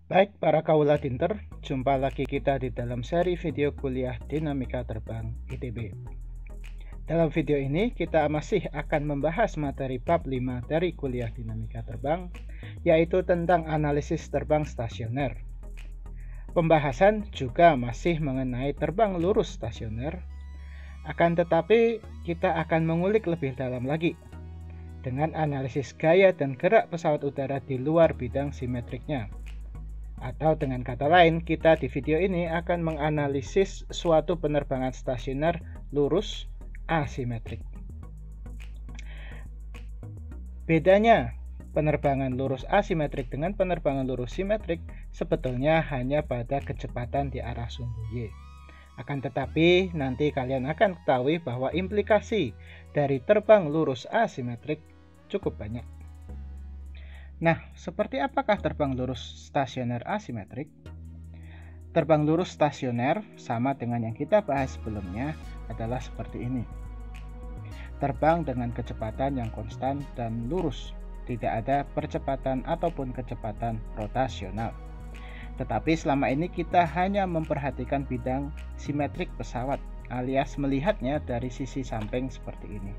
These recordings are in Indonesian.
Baik para kaula tinter, jumpa lagi kita di dalam seri video kuliah Dinamika Terbang ITB. Dalam video ini kita masih akan membahas materi bab 5 dari kuliah Dinamika Terbang, yaitu tentang analisis terbang stasioner. Pembahasan juga masih mengenai terbang lurus stasioner, akan tetapi kita akan mengulik lebih dalam lagi dengan analisis gaya dan gerak pesawat udara di luar bidang simetriknya. Atau dengan kata lain, kita di video ini akan menganalisis suatu penerbangan stasioner lurus asimetrik. Bedanya penerbangan lurus asimetrik dengan penerbangan lurus simetrik sebetulnya hanya pada kecepatan di arah sumbu Y. Akan tetapi nanti kalian akan ketahui bahwa implikasi dari terbang lurus asimetrik cukup banyak. Nah, seperti apakah terbang lurus stasioner asimetrik? Terbang lurus stasioner sama dengan yang kita bahas sebelumnya adalah seperti ini. Terbang dengan kecepatan yang konstan dan lurus, tidak ada percepatan ataupun kecepatan rotasional. Tetapi selama ini kita hanya memperhatikan bidang simetrik pesawat, alias melihatnya dari sisi samping seperti ini.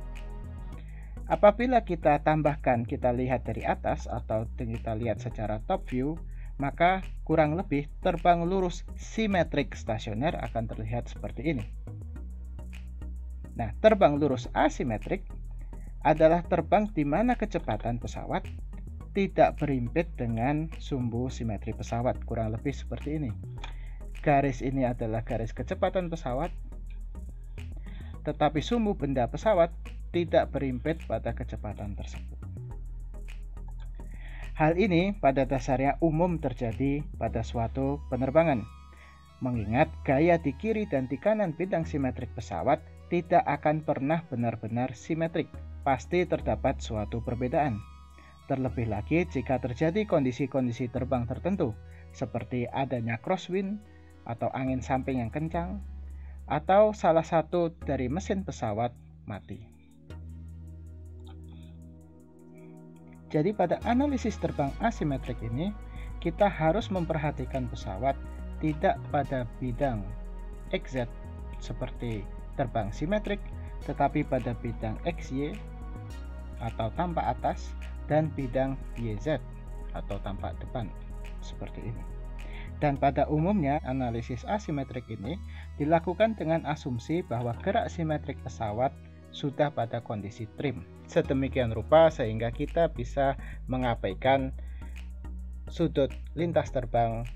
Apabila kita tambahkan, kita lihat dari atas atau kita lihat secara top view, maka kurang lebih terbang lurus simetrik stasioner akan terlihat seperti ini. Nah, terbang lurus asimetrik adalah terbang di mana kecepatan pesawat tidak berimpit dengan sumbu simetri pesawat, kurang lebih seperti ini. Garis ini adalah garis kecepatan pesawat, tetapi sumbu benda pesawat tidak berimpit pada kecepatan tersebut. Hal ini pada dasarnya umum terjadi pada suatu penerbangan, mengingat gaya di kiri dan di kanan bidang simetrik pesawat tidak akan pernah benar-benar simetrik, pasti terdapat suatu perbedaan. Terlebih lagi jika terjadi kondisi-kondisi terbang tertentu, seperti adanya crosswind atau angin samping yang kencang, atau salah satu dari mesin pesawat mati. Jadi pada analisis terbang asimetrik ini, kita harus memperhatikan pesawat tidak pada bidang XZ seperti terbang simetrik, tetapi pada bidang XY atau tampak atas dan bidang YZ atau tampak depan seperti ini. Dan pada umumnya analisis asimetrik ini dilakukan dengan asumsi bahwa gerak simetrik pesawat sudah pada kondisi trim sedemikian rupa sehingga kita bisa mengabaikan sudut lintas terbang,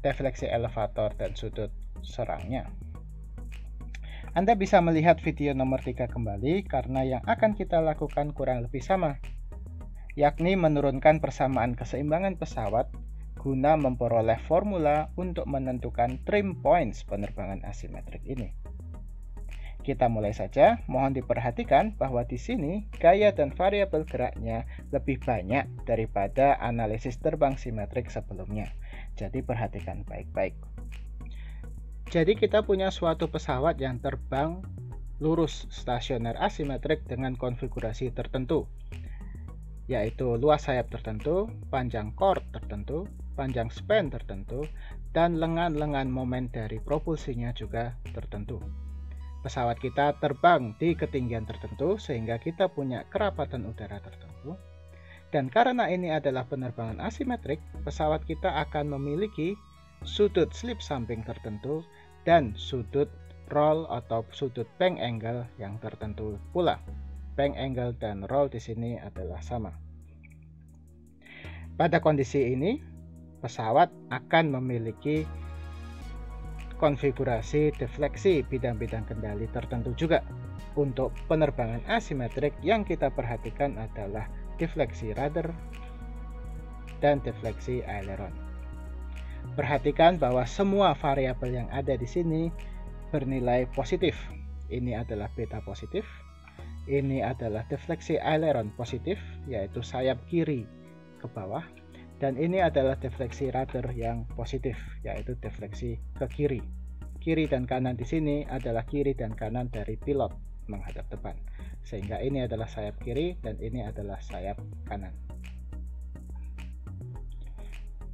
defleksi elevator dan sudut serangnya. Anda bisa melihat video nomor 3 kembali karena yang akan kita lakukan kurang lebih sama, yakni menurunkan persamaan keseimbangan pesawat guna memperoleh formula untuk menentukan trim points penerbangan asimetrik ini. Kita mulai saja. Mohon diperhatikan bahwa di sini gaya dan variabel geraknya lebih banyak daripada analisis terbang simetrik sebelumnya. Jadi perhatikan baik-baik. Jadi kita punya suatu pesawat yang terbang lurus stasioner asimetrik dengan konfigurasi tertentu, yaitu luas sayap tertentu, panjang chord tertentu, panjang span tertentu, dan lengan-lengan momen dari propulsinya juga tertentu. Pesawat kita terbang di ketinggian tertentu sehingga kita punya kerapatan udara tertentu. Dan karena ini adalah penerbangan asimetrik, pesawat kita akan memiliki sudut slip samping tertentu dan sudut roll atau sudut bank angle yang tertentu pula. Bank angle dan roll di sini adalah sama. Pada kondisi ini, pesawat akan memiliki konfigurasi defleksi bidang-bidang kendali tertentu juga. Untuk penerbangan asimetrik yang kita perhatikan adalah defleksi rudder dan defleksi aileron. Perhatikan bahwa semua variabel yang ada di sini bernilai positif. Ini adalah beta positif. Ini adalah defleksi aileron positif, yaitu sayap kiri ke bawah. Dan ini adalah defleksi rudder yang positif, yaitu defleksi ke kiri. Kiri dan kanan di sini adalah kiri dan kanan dari pilot menghadap depan. Sehingga ini adalah sayap kiri dan ini adalah sayap kanan.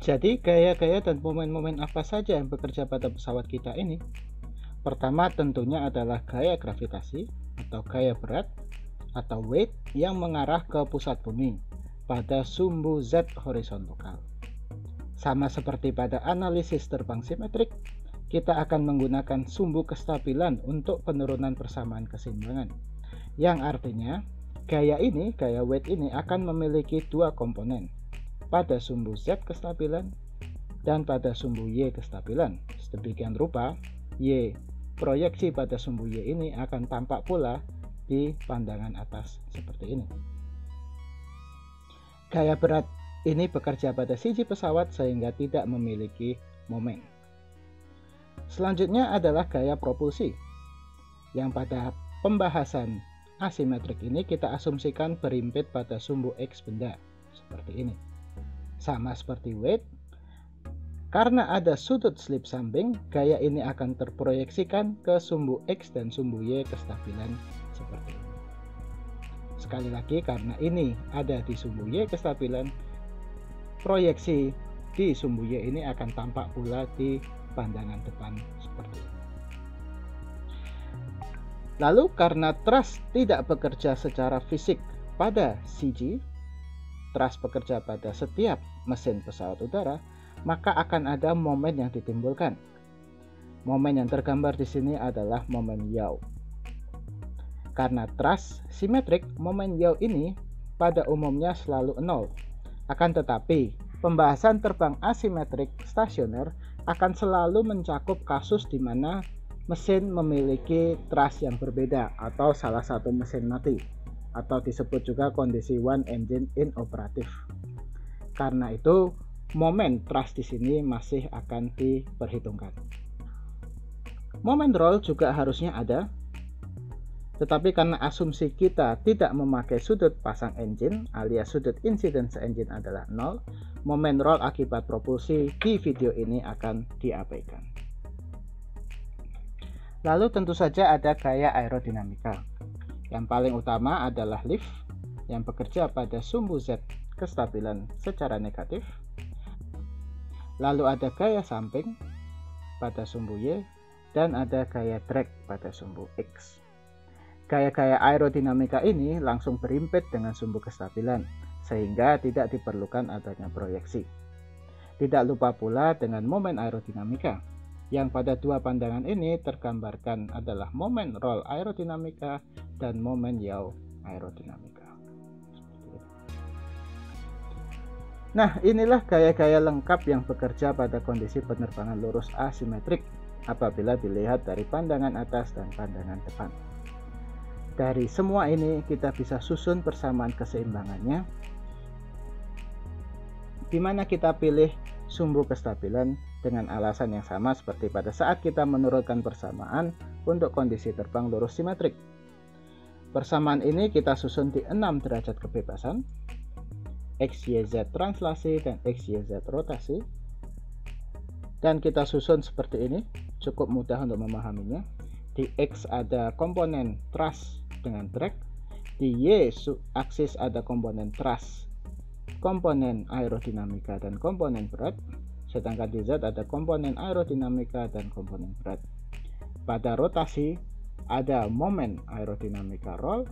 Jadi gaya-gaya dan momen-momen apa saja yang bekerja pada pesawat kita ini? Pertama tentunya adalah gaya gravitasi atau gaya berat atau weight yang mengarah ke pusat bumi pada sumbu Z horizontal. Sama seperti pada analisis terbang simetrik, kita akan menggunakan sumbu kestabilan untuk penurunan persamaan keseimbangan. Yang artinya, gaya weight ini akan memiliki dua komponen, pada sumbu Z kestabilan dan pada sumbu Y kestabilan. Sedemikian rupa, Y proyeksi pada sumbu Y ini akan tampak pula di pandangan atas seperti ini. Gaya berat ini bekerja pada sisi pesawat sehingga tidak memiliki momen. Selanjutnya adalah gaya propulsi, yang pada pembahasan asimetrik ini kita asumsikan berimpit pada sumbu X benda, seperti ini. Sama seperti weight, karena ada sudut slip samping, gaya ini akan terproyeksikan ke sumbu X dan sumbu Y kestabilan, seperti ini. Sekali lagi, karena ini ada di sumbu Y kestabilan, proyeksi di sumbu Y ini akan tampak pula di pandangan depan seperti ini. Lalu karena thrust tidak bekerja secara fisik pada CG, thrust bekerja pada setiap mesin pesawat udara, maka akan ada momen yang ditimbulkan. Momen yang tergambar di sini adalah momen yaw. Karena thrust simetrik, momen yaw ini pada umumnya selalu 0. Akan tetapi, pembahasan terbang asimetrik stasioner akan selalu mencakup kasus di mana mesin memiliki thrust yang berbeda atau salah satu mesin mati, atau disebut juga kondisi one engine inoperatif. Karena itu, momen thrust di sini masih akan diperhitungkan. Momen roll juga harusnya ada, tetapi karena asumsi kita tidak memakai sudut pasang engine alias sudut incidence engine adalah 0, momen roll akibat propulsi di video ini akan diabaikan. Lalu tentu saja ada gaya aerodinamika. Yang paling utama adalah lift yang bekerja pada sumbu Z kestabilan secara negatif. Lalu ada gaya samping pada sumbu Y dan ada gaya drag pada sumbu X. Gaya-gaya aerodinamika ini langsung berimpit dengan sumbu kestabilan, sehingga tidak diperlukan adanya proyeksi. Tidak lupa pula dengan momen aerodinamika, yang pada dua pandangan ini tergambarkan adalah momen roll aerodinamika dan momen yaw aerodinamika. Nah, inilah gaya-gaya lengkap yang bekerja pada kondisi penerbangan lurus asimetrik apabila dilihat dari pandangan atas dan pandangan depan. Dari semua ini kita bisa susun persamaan keseimbangannya, di mana kita pilih sumbu kestabilan dengan alasan yang sama seperti pada saat kita menurunkan persamaan untuk kondisi terbang lurus simetrik. Persamaan ini kita susun di 6 derajat kebebasan, X, Y, Z translasi dan X, Y, Z rotasi. Dan kita susun seperti ini, cukup mudah untuk memahaminya. Di X ada komponen thrust dengan drag, di Y aksis ada komponen thrust, komponen aerodinamika dan komponen berat, sedangkan di Z ada komponen aerodinamika dan komponen berat. Pada rotasi ada momen aerodinamika roll,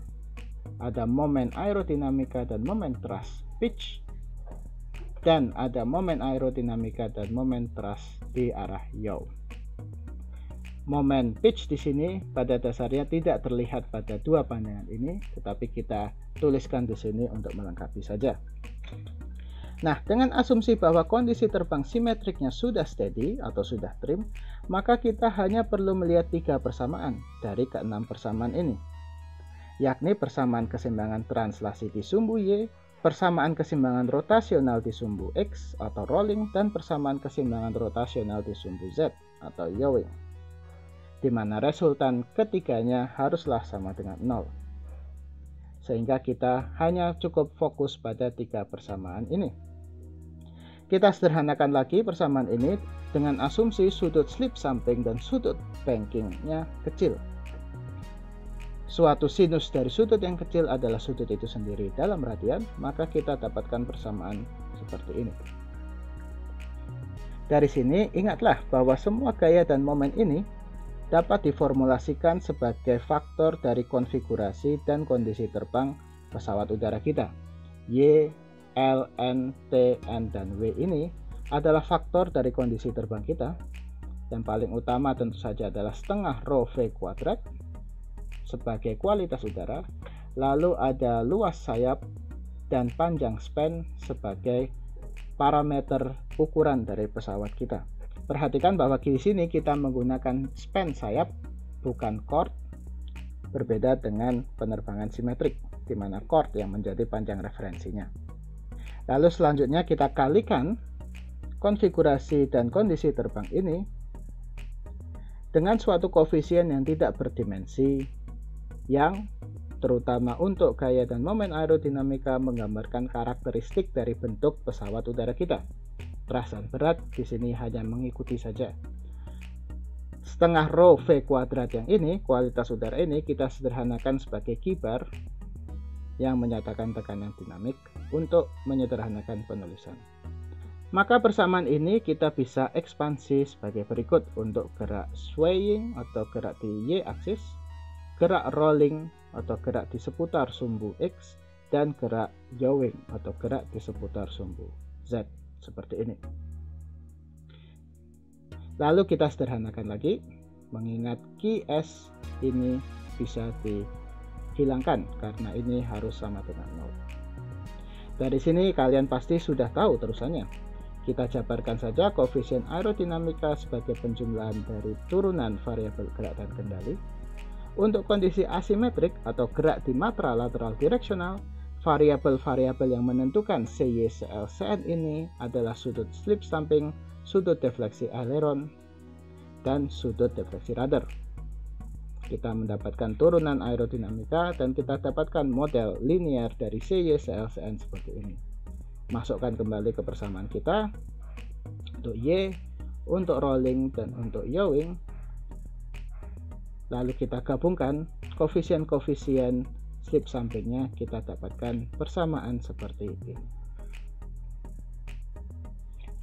ada momen aerodinamika dan momen thrust pitch, dan ada momen aerodinamika dan momen thrust di arah yaw. Momen pitch di sini pada dasarnya tidak terlihat pada dua pandangan ini, tetapi kita tuliskan di sini untuk melengkapi saja. Nah, dengan asumsi bahwa kondisi terbang simetriknya sudah steady atau sudah trim, maka kita hanya perlu melihat 3 persamaan dari ke-6 persamaan ini, yakni persamaan keseimbangan translasi di sumbu Y, persamaan keseimbangan rotasional di sumbu X atau rolling, dan persamaan keseimbangan rotasional di sumbu Z atau yawing, di mana resultan ketiganya haruslah sama dengan 0. Sehingga kita hanya cukup fokus pada 3 persamaan ini. Kita sederhanakan lagi persamaan ini dengan asumsi sudut slip samping dan sudut bankingnya kecil. Suatu sinus dari sudut yang kecil adalah sudut itu sendiri dalam radian, maka kita dapatkan persamaan seperti ini. Dari sini ingatlah bahwa semua gaya dan momen ini dapat diformulasikan sebagai faktor dari konfigurasi dan kondisi terbang pesawat udara kita. Y, L, N, T, N, dan W ini adalah faktor dari kondisi terbang kita. Yang paling utama tentu saja adalah setengah rho V kuadrat sebagai kualitas udara, lalu ada luas sayap dan panjang span sebagai parameter ukuran dari pesawat kita. Perhatikan bahwa di sini kita menggunakan span sayap, bukan chord, berbeda dengan penerbangan simetrik, di mana chord yang menjadi panjang referensinya. Lalu selanjutnya kita kalikan konfigurasi dan kondisi terbang ini dengan suatu koefisien yang tidak berdimensi, yang terutama untuk gaya dan momen aerodinamika menggambarkan karakteristik dari bentuk pesawat udara kita. Thrust dan berat di sini hanya mengikuti saja. Setengah rho V kuadrat yang ini, kualitas udara ini, kita sederhanakan sebagai kibar yang menyatakan tekanan dinamik untuk menyederhanakan penulisan. Maka bersamaan ini kita bisa ekspansi sebagai berikut untuk gerak swaying atau gerak di Y-aksis, gerak rolling atau gerak di seputar sumbu X, dan gerak yawing atau gerak di seputar sumbu Z. Seperti ini. Lalu kita sederhanakan lagi, mengingat QS ini bisa dihilangkan karena ini harus sama dengan 0. Dari sini kalian pasti sudah tahu terusannya. Kita jabarkan saja koefisien aerodinamika sebagai penjumlahan dari turunan variabel gerak dan kendali. Untuk kondisi asimetrik atau gerak di matra lateral direksional, variabel-variabel yang menentukan CY, CL, CN ini adalah sudut slip samping, sudut defleksi aileron, dan sudut defleksi rudder. Kita mendapatkan turunan aerodinamika dan kita dapatkan model linear dari CY, CL, CN seperti ini. Masukkan kembali ke persamaan kita untuk Y, untuk rolling, dan untuk yawing. Lalu kita gabungkan koefisien-koefisien slip sampingnya, kita dapatkan persamaan seperti ini.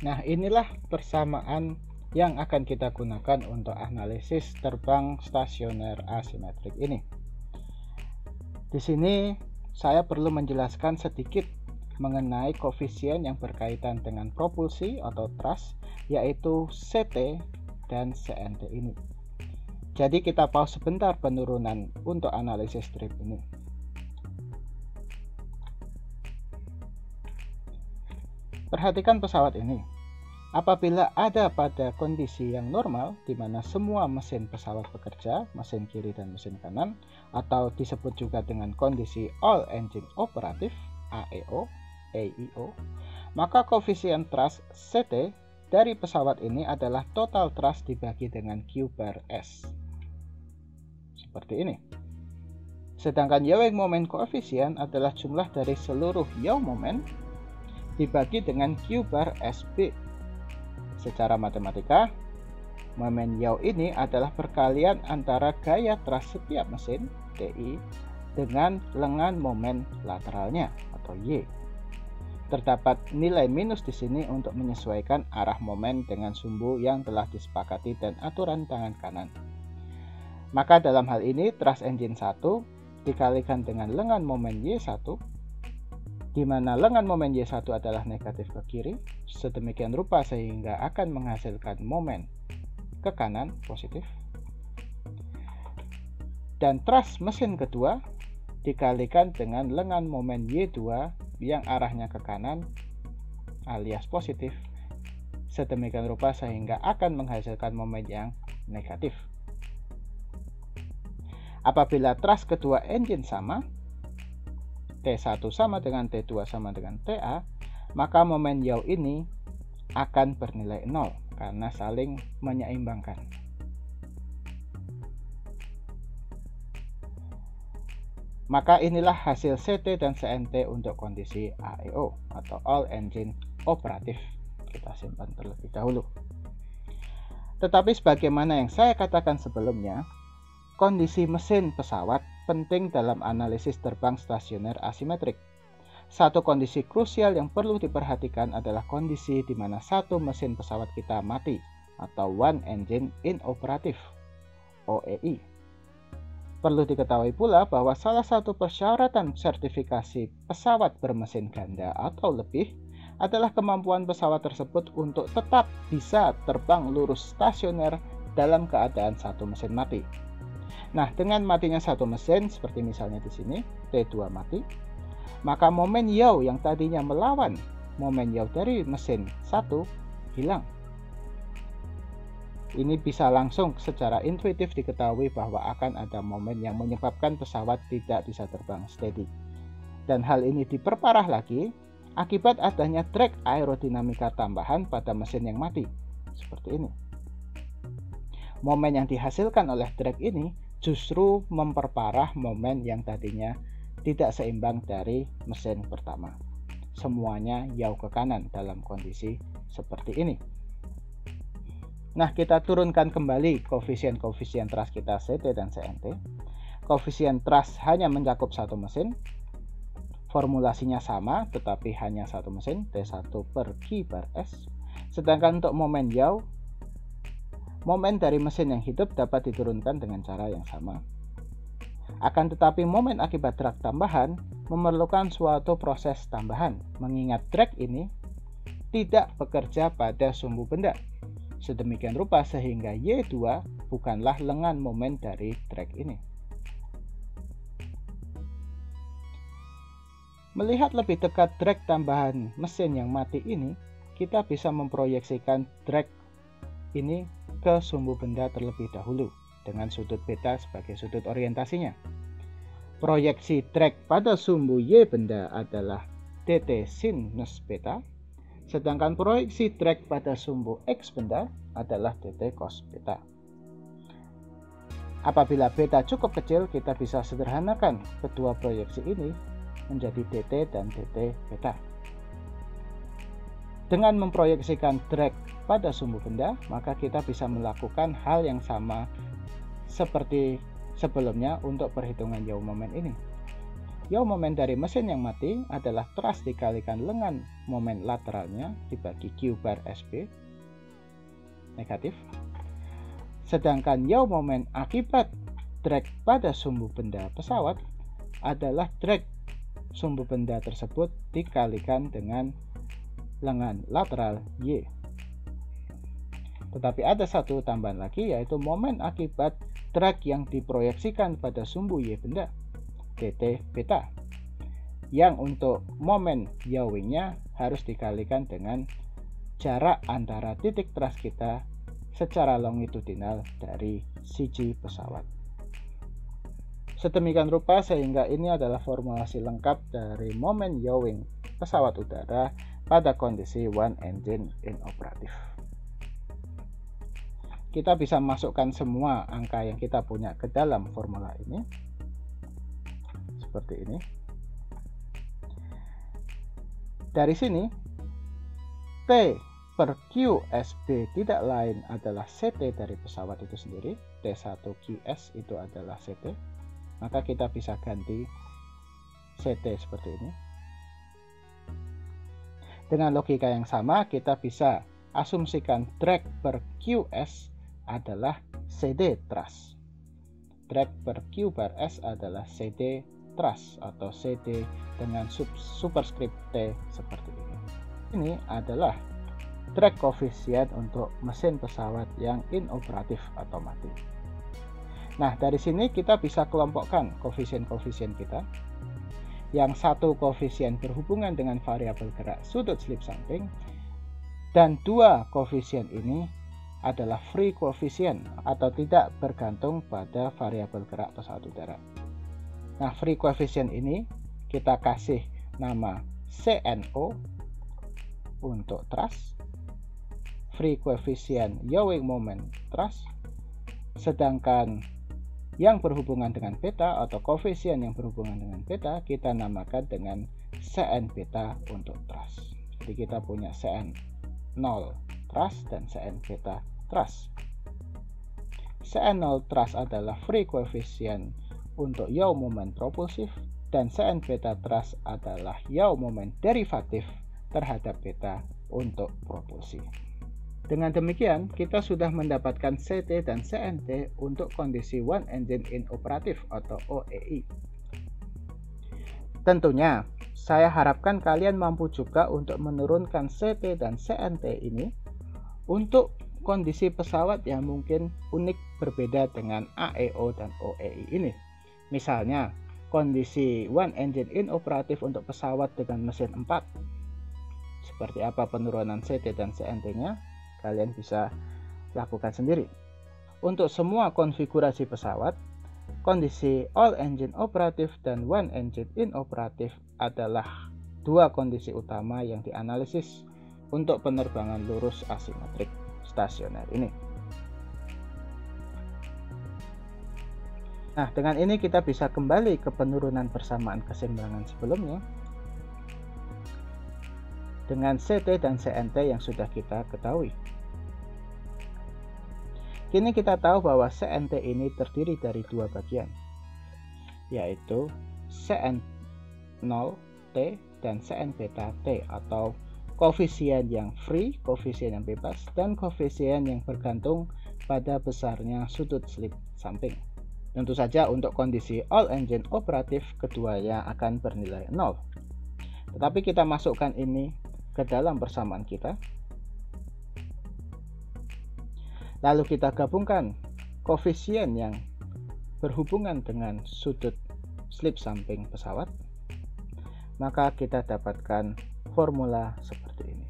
Nah, inilah persamaan yang akan kita gunakan untuk analisis terbang stasioner asimetrik ini. Di sini saya perlu menjelaskan sedikit mengenai koefisien yang berkaitan dengan propulsi atau thrust, yaitu CT dan CNT ini. Jadi kita pause sebentar penurunan untuk analisis strip ini. Perhatikan pesawat ini. Apabila ada pada kondisi yang normal, di mana semua mesin pesawat bekerja, mesin kiri dan mesin kanan, atau disebut juga dengan kondisi all engine operatif, AEO, maka koefisien thrust CT dari pesawat ini adalah total thrust dibagi dengan Q bar S. Seperti ini. Sedangkan yawing moment koefisien adalah jumlah dari seluruh yaw moment dibagi dengan Q bar SB. Secara matematika, momen yaw ini adalah perkalian antara gaya thrust setiap mesin, TI, dengan lengan momen lateralnya, atau Y. Terdapat nilai minus di sini untuk menyesuaikan arah momen dengan sumbu yang telah disepakati dan aturan tangan kanan. Maka dalam hal ini, thrust engine 1 dikalikan dengan lengan momen Y1, di mana lengan momen Y1 adalah negatif ke kiri, sedemikian rupa sehingga akan menghasilkan momen ke kanan positif. Dan thrust mesin kedua dikalikan dengan lengan momen Y2 yang arahnya ke kanan alias positif, sedemikian rupa sehingga akan menghasilkan momen yang negatif. Apabila thrust kedua engine sama, T1 sama dengan T2 sama dengan TA, maka momen yaw ini akan bernilai 0 karena saling menyeimbangkan. Maka inilah hasil CT dan CNT untuk kondisi AEO atau all engine operatif. Kita simpan terlebih dahulu. Tetapi sebagaimana yang saya katakan sebelumnya, kondisi mesin pesawat penting dalam analisis terbang stasioner asimetrik. Satu kondisi krusial yang perlu diperhatikan adalah kondisi di mana satu mesin pesawat kita mati atau One Engine Inoperative OEI. Perlu diketahui pula bahwa salah satu persyaratan sertifikasi pesawat bermesin ganda atau lebih adalah kemampuan pesawat tersebut untuk tetap bisa terbang lurus stasioner dalam keadaan satu mesin mati. Nah, dengan matinya satu mesin, seperti misalnya di sini, T2 mati, maka momen yaw yang tadinya melawan momen yaw dari mesin 1 hilang. Ini bisa langsung secara intuitif diketahui bahwa akan ada momen yang menyebabkan pesawat tidak bisa terbang steady. Dan hal ini diperparah lagi akibat adanya drag aerodinamika tambahan pada mesin yang mati, seperti ini. Momen yang dihasilkan oleh drag ini justru memperparah momen yang tadinya tidak seimbang dari mesin pertama. Semuanya yaw ke kanan dalam kondisi seperti ini. Nah, kita turunkan kembali koefisien-koefisien thrust kita CT dan CNT. Koefisien thrust hanya mencakup satu mesin. Formulasinya sama, tetapi hanya satu mesin, T1 per Q bar S. Sedangkan untuk momen yaw, momen dari mesin yang hidup dapat diturunkan dengan cara yang sama. Akan tetapi momen akibat drag tambahan memerlukan suatu proses tambahan, mengingat drag ini tidak bekerja pada sumbu benda. Sedemikian rupa sehingga Y2 bukanlah lengan momen dari drag ini. Melihat lebih dekat drag tambahan mesin yang mati ini, kita bisa memproyeksikan drag ini ke sumbu benda terlebih dahulu dengan sudut beta sebagai sudut orientasinya. Proyeksi drag pada sumbu Y benda adalah dt sinus beta, sedangkan proyeksi drag pada sumbu X benda adalah dt cos beta. Apabila beta cukup kecil, kita bisa sederhanakan kedua proyeksi ini menjadi dt dan dt beta. Dengan memproyeksikan drag pada sumbu benda, maka kita bisa melakukan hal yang sama seperti sebelumnya untuk perhitungan yaw momen ini. Yaw momen dari mesin yang mati adalah thrust dikalikan lengan momen lateralnya dibagi Q bar SP negatif. Sedangkan yaw momen akibat drag pada sumbu benda pesawat adalah drag sumbu benda tersebut dikalikan dengan lengan lateral Y. Tetapi ada satu tambahan lagi, yaitu momen akibat drag yang diproyeksikan pada sumbu Y benda, dt beta, yang untuk momen yawingnya harus dikalikan dengan jarak antara titik thrust kita secara longitudinal dari CG pesawat. Sedemikian rupa sehingga ini adalah formulasi lengkap dari momen yawing pesawat udara pada kondisi One Engine Inoperative. Kita bisa masukkan semua angka yang kita punya ke dalam formula ini, seperti ini. Dari sini, T per QSB tidak lain adalah CT dari pesawat itu sendiri, T1QS itu adalah CT. Maka kita bisa ganti CT seperti ini. Dengan logika yang sama, kita bisa asumsikan drag per QS adalah CD thrust. Drag per Q bar S adalah CD thrust atau CD dengan superscript T seperti ini. Ini adalah drag koefisien untuk mesin pesawat yang inoperatif atau mati. Nah, dari sini kita bisa kelompokkan koefisien-koefisien kita. Yang satu koefisien berhubungan dengan variabel gerak sudut slip samping, dan dua koefisien ini adalah free koefisien atau tidak bergantung pada variabel gerak pesawat udara. Nah, free koefisien ini kita kasih nama CNO untuk thrust, free koefisien yawing moment thrust, sedangkan yang berhubungan dengan beta atau koefisien yang berhubungan dengan beta kita namakan dengan Cn beta untuk thrust. Jadi kita punya Cn0 thrust dan Cn beta thrust. Cn0 thrust adalah free koefisien untuk yaw moment propulsif dan Cn beta thrust adalah yaw moment derivatif terhadap beta untuk propulsi. Dengan demikian, kita sudah mendapatkan Ct dan Cnt untuk kondisi One Engine Inoperative atau OEI. Tentunya, saya harapkan kalian mampu juga untuk menurunkan Ct dan Cnt ini untuk kondisi pesawat yang mungkin unik berbeda dengan AEO dan OEI ini. Misalnya, kondisi One Engine Inoperative untuk pesawat dengan mesin 4. Seperti apa penurunan Ct dan Cnt-nya? Kalian bisa lakukan sendiri. Untuk semua konfigurasi pesawat, kondisi all engine operative dan one engine inoperative adalah dua kondisi utama yang dianalisis untuk penerbangan lurus asimetrik stasioner ini. Nah, dengan ini kita bisa kembali ke penurunan persamaan keseimbangan sebelumnya dengan Ct dan Cnt yang sudah kita ketahui. Kini kita tahu bahwa Cnt ini terdiri dari dua bagian, yaitu Cn0t dan Cn beta t, atau koefisien yang free, koefisien yang bebas, dan koefisien yang bergantung pada besarnya sudut slip samping. Tentu saja untuk kondisi all engine operatif keduanya akan bernilai 0. Tetapi kita masukkan ini ke dalam persamaan kita. Lalu kita gabungkan koefisien yang berhubungan dengan sudut slip samping pesawat, maka kita dapatkan formula seperti ini.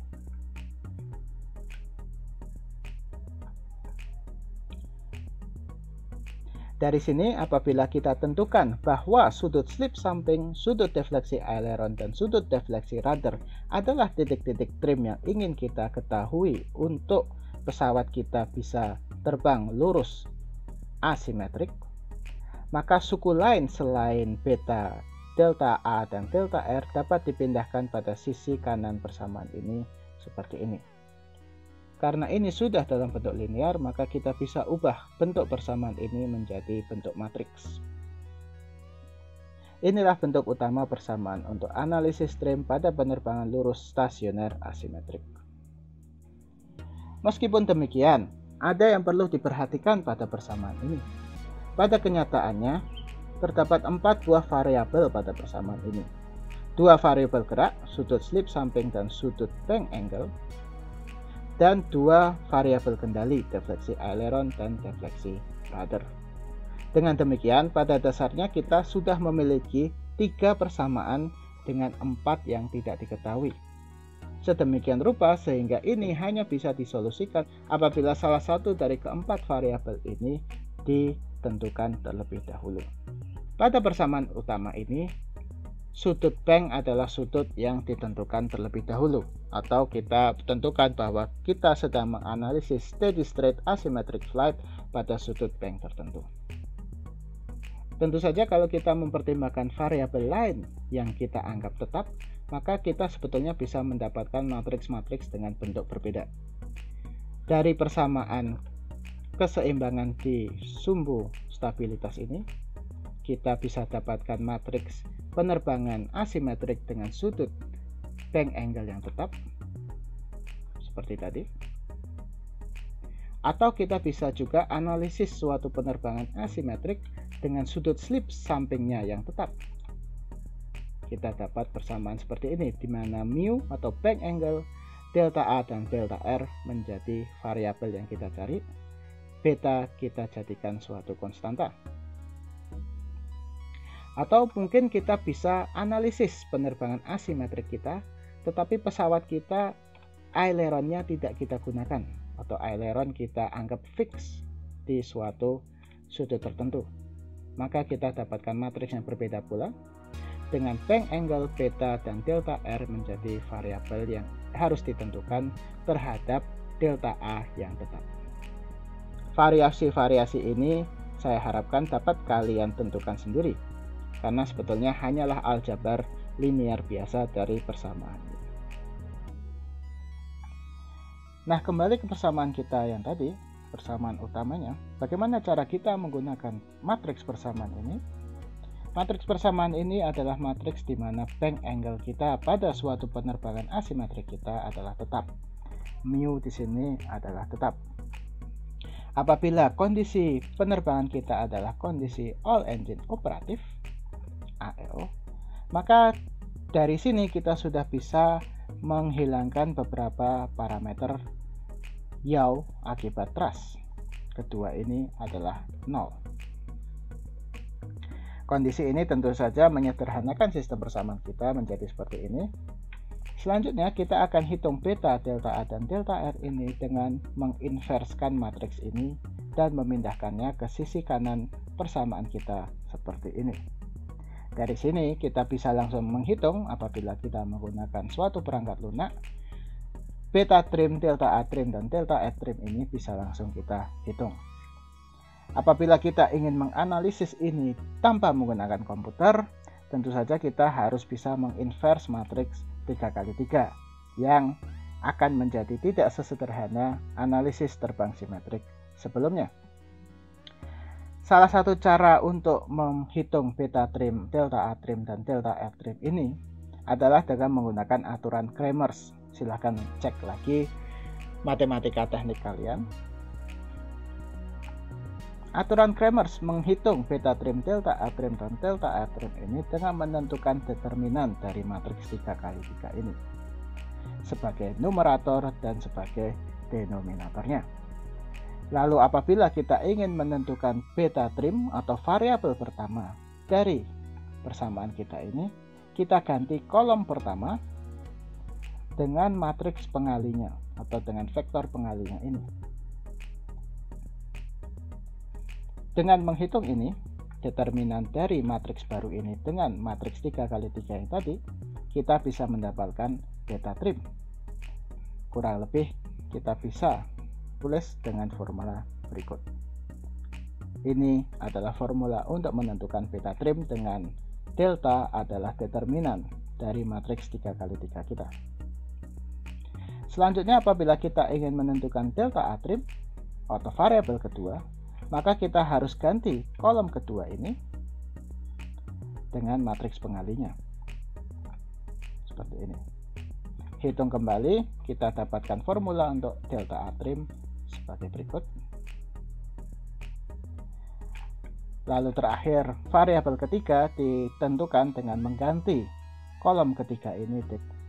Dari sini, apabila kita tentukan bahwa sudut slip samping, sudut defleksi aileron, dan sudut defleksi rudder adalah titik-titik trim yang ingin kita ketahui untuk pesawat kita bisa terbang lurus asimetrik, maka suku lain selain beta, delta A, dan delta R dapat dipindahkan pada sisi kanan persamaan ini seperti ini. Karena ini sudah dalam bentuk linear, maka kita bisa ubah bentuk persamaan ini menjadi bentuk matriks. Inilah bentuk utama persamaan untuk analisis trim pada penerbangan lurus stasioner asimetrik. Meskipun demikian, ada yang perlu diperhatikan pada persamaan ini. Pada kenyataannya, terdapat 4 buah variabel pada persamaan ini. 2 variabel gerak, sudut slip samping dan sudut bank angle, dan 2 variabel kendali, defleksi aileron dan defleksi rudder. Dengan demikian, pada dasarnya kita sudah memiliki 3 persamaan dengan 4 yang tidak diketahui. Sedemikian rupa sehingga ini hanya bisa disolusikan apabila salah satu dari keempat variabel ini ditentukan terlebih dahulu. Pada persamaan utama ini, sudut bank adalah sudut yang ditentukan terlebih dahulu, atau kita tentukan bahwa kita sedang menganalisis steady state asymmetric flight pada sudut bank tertentu. Tentu saja kalau kita mempertimbangkan variabel lain yang kita anggap tetap, maka kita sebetulnya bisa mendapatkan matriks-matriks dengan bentuk berbeda. Dari persamaan keseimbangan di sumbu stabilitas ini, kita bisa dapatkan matriks penerbangan asimetrik dengan sudut bank angle yang tetap seperti tadi, atau kita bisa juga analisis suatu penerbangan asimetrik dengan sudut slip sampingnya yang tetap. Kita dapat persamaan seperti ini, di mana mu atau bank angle, delta A dan delta R menjadi variabel yang kita cari, beta kita jadikan suatu konstanta. Atau mungkin kita bisa analisis penerbangan asimetrik kita, tetapi pesawat kita aileronnya tidak kita gunakan, atau aileron kita anggap fix di suatu sudut tertentu. Maka kita dapatkan matriks yang berbeda pula, dengan bank angle, beta, dan delta R menjadi variabel yang harus ditentukan terhadap delta A yang tetap. Variasi-variasi ini saya harapkan dapat kalian tentukan sendiri, karena sebetulnya hanyalah aljabar linear biasa dari persamaan. Nah, kembali ke persamaan kita yang tadi, persamaan utamanya, bagaimana cara kita menggunakan matriks persamaan ini? Matriks persamaan ini adalah matriks di mana bank angle kita pada suatu penerbangan asimetrik kita adalah tetap. Mu di sini adalah tetap. Apabila kondisi penerbangan kita adalah kondisi all engine operatif AEO, maka dari sini kita sudah bisa menghilangkan beberapa parameter yaw akibat thrust. Kedua ini adalah 0. Kondisi ini tentu saja menyederhanakan sistem persamaan kita menjadi seperti ini. Selanjutnya kita akan hitung beta, delta A, dan delta R ini dengan menginverskan matriks ini dan memindahkannya ke sisi kanan persamaan kita seperti ini. Dari sini kita bisa langsung menghitung apabila kita menggunakan suatu perangkat lunak, beta trim, delta A trim, dan delta R trim ini bisa langsung kita hitung. Apabila kita ingin menganalisis ini tanpa menggunakan komputer, tentu saja kita harus bisa menginvers matriks 3x3 yang akan menjadi tidak sesederhana analisis terbang simetrik sebelumnya. Salah satu cara untuk menghitung beta trim, delta A trim, dan delta R trim ini adalah dengan menggunakan aturan Kramers. Silahkan cek lagi matematika teknik kalian. Aturan Kramers menghitung beta trim, delta A trim, dan delta R trim ini dengan menentukan determinan dari matriks 3x3 ini sebagai numerator dan sebagai denominatornya. Lalu apabila kita ingin menentukan beta trim atau variabel pertama dari persamaan kita ini, kita ganti kolom pertama dengan matriks pengalinya atau dengan vektor pengalinya ini. Dengan menghitung ini, determinan dari matriks baru ini dengan matriks 3x3 yang tadi, kita bisa mendapatkan beta trim. Kurang lebih kita bisa tulis dengan formula berikut. Ini adalah formula untuk menentukan beta trim dengan delta adalah determinan dari matriks 3x3 kita. Selanjutnya apabila kita ingin menentukan delta A trim atau variabel kedua, maka kita harus ganti kolom kedua ini dengan matriks pengalinya seperti ini. Hitung kembali, kita dapatkan formula untuk delta A trim sebagai berikut. Lalu terakhir, variabel ketiga ditentukan dengan mengganti kolom ketiga ini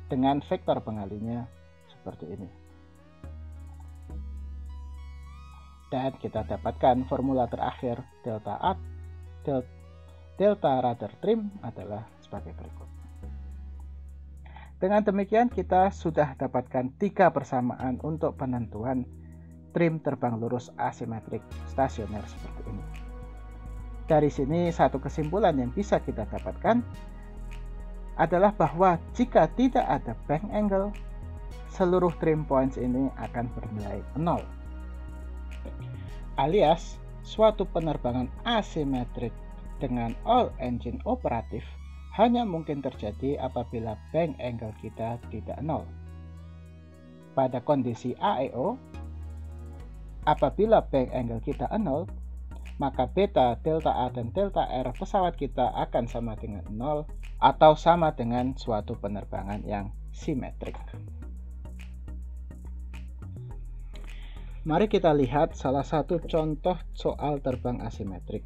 dengan vektor pengalinya seperti ini. Dan kita dapatkan formula terakhir delta A, delta rudder trim adalah sebagai berikut. Dengan demikian kita sudah dapatkan 3 persamaan untuk penentuan trim terbang lurus asimetrik stasioner seperti ini. Dari sini satu kesimpulan yang bisa kita dapatkan adalah bahwa jika tidak ada bank angle, seluruh trim points ini akan bernilai 0. Alias, suatu penerbangan asimetrik dengan all engine operatif hanya mungkin terjadi apabila bank angle kita tidak 0. Pada kondisi AEO, apabila bank angle kita 0, maka beta, delta A, dan delta R pesawat kita akan sama dengan 0 atau sama dengan suatu penerbangan yang simetrik. Mari kita lihat salah satu contoh soal terbang asimetrik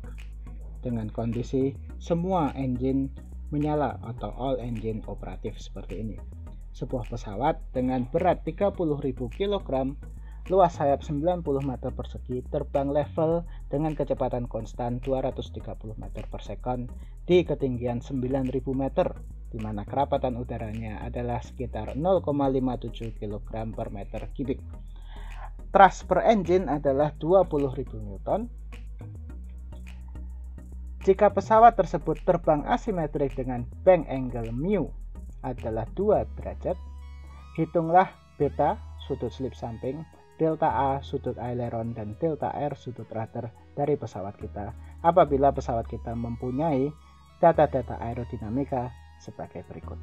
dengan kondisi semua engine menyala atau all engine operatif seperti ini. Sebuah pesawat dengan berat 30.000 kg, luas sayap 90 meter persegi, terbang level dengan kecepatan konstan 230 meter per sekon di ketinggian 9.000 meter, di mana kerapatan udaranya adalah sekitar 0,57 kg per meter kubik. Thrust per engine adalah 20.000 Newton. Jika pesawat tersebut terbang asimetrik dengan bank angle mu adalah 2 derajat, hitunglah beta sudut slip samping, delta A sudut aileron, dan delta R sudut rudder dari pesawat kita apabila pesawat kita mempunyai data-data aerodinamika sebagai berikut.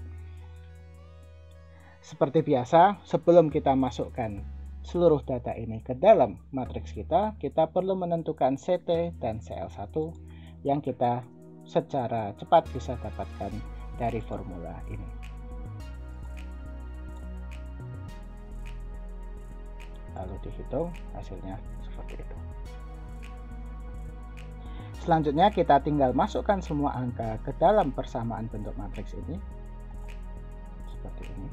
Seperti biasa, sebelum kita masukkan seluruh data ini ke dalam matriks kita perlu menentukan CT dan CL1 yang kita secara cepat bisa dapatkan dari formula ini. Lalu dihitung hasilnya seperti itu. Selanjutnya kita tinggal masukkan semua angka ke dalam persamaan bentuk matriks ini. Seperti ini.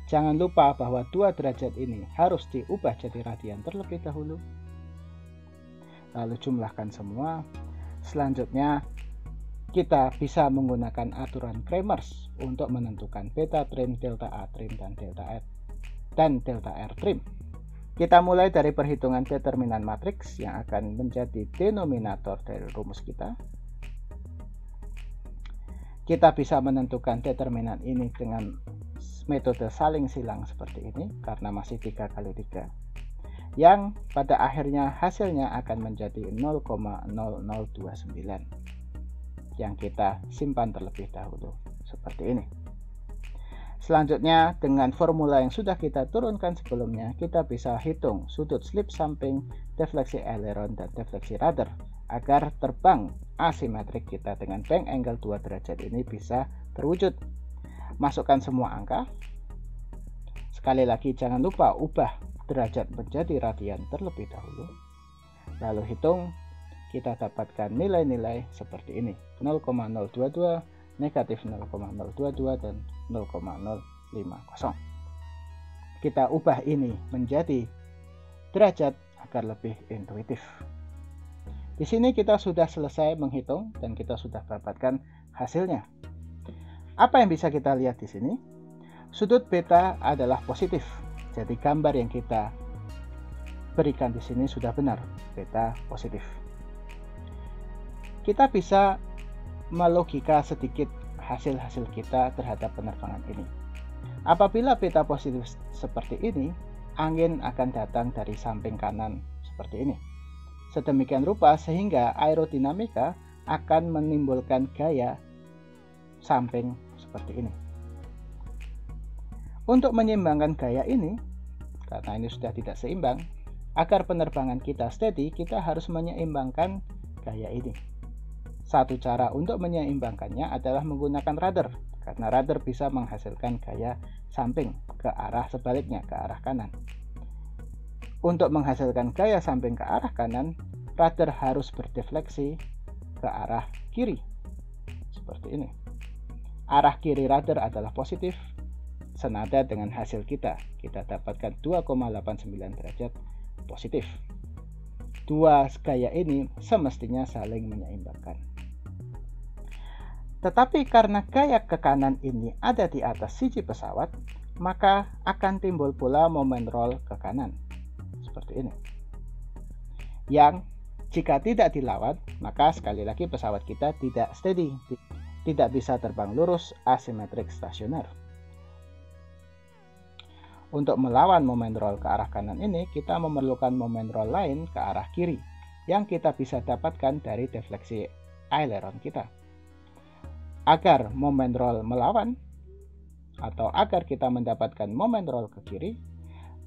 Jangan lupa bahwa 2 derajat ini harus diubah jadi radian terlebih dahulu. Lalu jumlahkan semua. Selanjutnya kita bisa menggunakan aturan Kramers untuk menentukan beta trim, delta A trim, dan delta R trim. Kita mulai dari perhitungan determinan matriks yang akan menjadi denominator dari rumus kita. Kita bisa menentukan determinan ini dengan metode saling silang seperti ini karena masih 3 kali 3. Yang pada akhirnya hasilnya akan menjadi 0,0029 yang kita simpan terlebih dahulu seperti ini. Selanjutnya dengan formula yang sudah kita turunkan sebelumnya, kita bisa hitung sudut slip samping, defleksi aileron, dan defleksi rudder agar terbang asimetrik kita dengan bank angle 2 derajat ini bisa terwujud. Masukkan semua angka. Sekali lagi jangan lupa ubah derajat menjadi radian terlebih dahulu. Lalu hitung, kita dapatkan nilai-nilai seperti ini. 0,022, negatif 0,022, dan 0,050. Kita ubah ini menjadi derajat agar lebih intuitif. Di sini kita sudah selesai menghitung dan kita sudah dapatkan hasilnya. Apa yang bisa kita lihat di sini? Sudut beta adalah positif. Jadi gambar yang kita berikan di sini sudah benar, beta positif. Kita bisa melogika sedikit hasil-hasil kita terhadap penerbangan ini. Apabila beta positif seperti ini, angin akan datang dari samping kanan seperti ini. Sedemikian rupa sehingga aerodinamika akan menimbulkan gaya samping seperti ini. Untuk menyeimbangkan gaya ini, karena ini sudah tidak seimbang, agar penerbangan kita steady, kita harus menyeimbangkan gaya ini. Satu cara untuk menyeimbangkannya adalah menggunakan rudder, karena rudder bisa menghasilkan gaya samping ke arah sebaliknya, ke arah kanan. Untuk menghasilkan gaya samping ke arah kanan, rudder harus berdefleksi ke arah kiri, seperti ini. Arah kiri rudder adalah positif, senada dengan hasil kita dapatkan 2,89 derajat positif. Dua gaya ini semestinya saling menyeimbangkan. Tetapi karena gaya ke kanan ini ada di atas siji pesawat, maka akan timbul pula momen roll ke kanan. Seperti ini. Yang jika tidak dilawan, maka sekali lagi pesawat kita tidak steady, tidak bisa terbang lurus, asimetrik, stasioner. Untuk melawan momen roll ke arah kanan ini, kita memerlukan momen roll lain ke arah kiri, yang kita bisa dapatkan dari defleksi aileron kita. Agar momen roll melawan, atau agar kita mendapatkan momen roll ke kiri,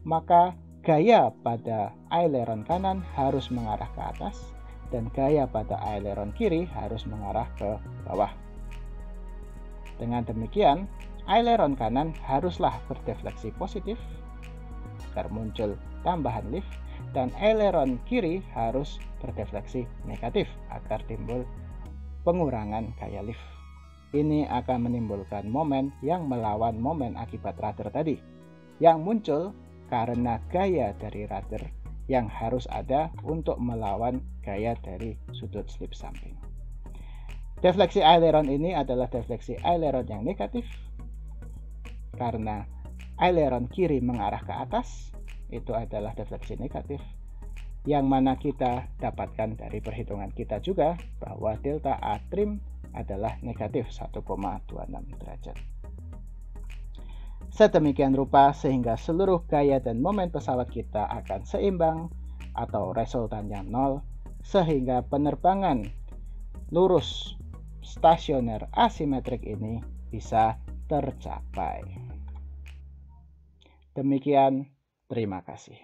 maka gaya pada aileron kanan harus mengarah ke atas, dan gaya pada aileron kiri harus mengarah ke bawah. Dengan demikian, aileron kanan haruslah berdefleksi positif agar muncul tambahan lift, dan aileron kiri harus berdefleksi negatif agar timbul pengurangan gaya lift. Ini akan menimbulkan momen yang melawan momen akibat rudder tadi, yang muncul karena gaya dari rudder yang harus ada untuk melawan gaya dari sudut slip samping. Defleksi aileron ini adalah defleksi aileron yang negatif, karena aileron kiri mengarah ke atas, itu adalah defleksi negatif, yang mana kita dapatkan dari perhitungan kita juga bahwa delta A trim adalah negatif 1,26 derajat. Sedemikian rupa sehingga seluruh gaya dan momen pesawat kita akan seimbang atau resultannya 0, sehingga penerbangan lurus stasioner asimetrik ini bisa tercapai. Demikian, terima kasih.